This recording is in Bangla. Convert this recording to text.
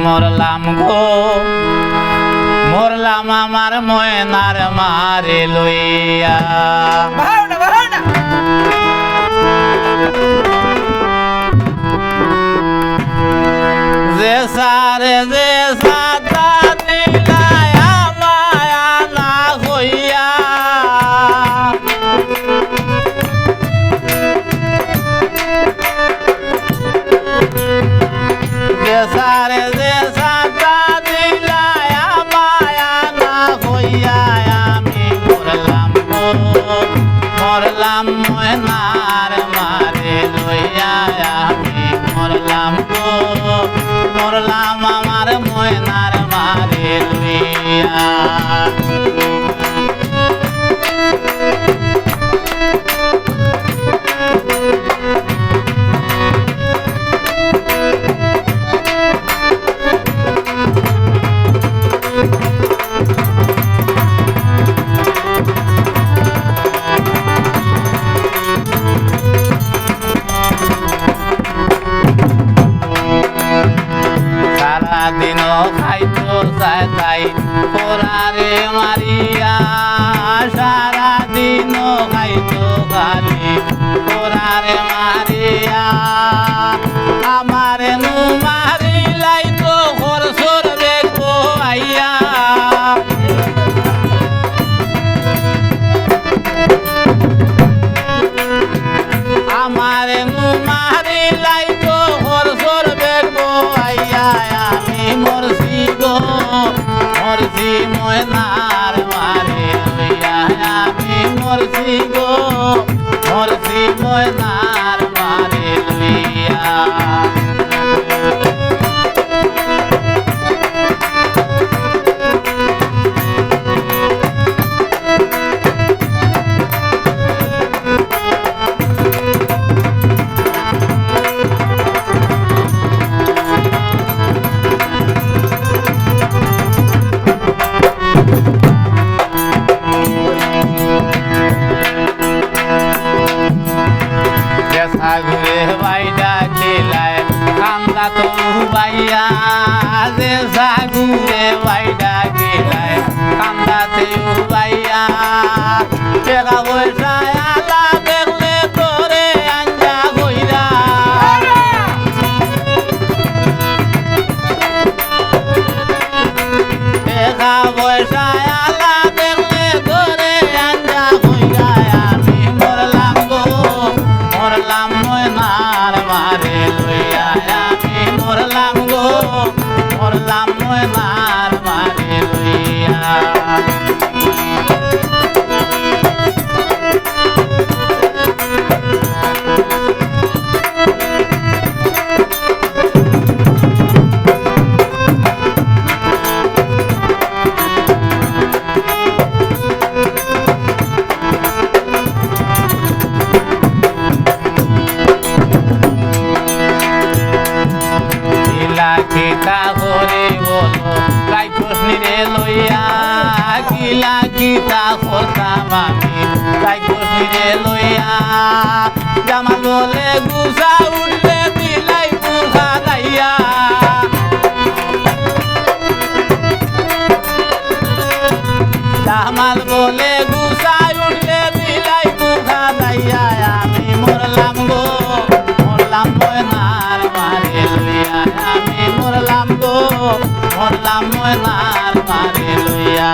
মরলাম গো মরলাম আমার ময়নার মারে লইয়া যে সারে যে সাদা দিলায়া মায়া না হইয়া যে সারে যে সাদা দিলায়া মায়া না হইয়া আমি মরলাম গো মরলাম ময়নার মারে লইয়া আমি মরলাম গো মরলাম আমার ময়নার মারে লইয়া সারাদিন খাইতো চাই তাই পোড়ারে মারিয়া সারাদিন খাইতো খালি পোড়ারে মারিয়া আমারে নু মারিলাই তো ঘর সর দেখবো আইয়া আমারে নু মারিলাই তো ঘর সর দেখবো আইয়া আমি মরছি গো মরছি ময়নার মারে লইয়া আমি মরছি গো মরছি ময়নার মারে লইয়া ঘুরে বাইডা খেলায় কান্দা তো বাইয়া যে ঘুরে বাইডা খেলায় কান্দাতে বাইয়া টাকা পয়সা আলা দেখলে তোরে আঞ্জা কইরা টাকা পয়সা আলা দেখলে তোরে আঞ্জা কইরা আমি মরলাম গো মরলাম ময়নার মারে লইয়া আমি মরলাম গো মরলাম ময়নার মারে লইয়া কিলা করে বলো গাই কৃষ্ণীরে লইয়া কিলা কিতা করতাম আমি গাই কৃষ্ণীরে লইয়া জামাল বলে গুসা উঠলে দিলাই বুর্খা গাইয়া জামাল বলে গুসা উঠলে দিলাই বুর্খা গাইয়া আমি মরলাম গো মরলাম ময়নার মারে লইয়া আমি মরলাম গো মরলাম ময়নার মারে লইয়া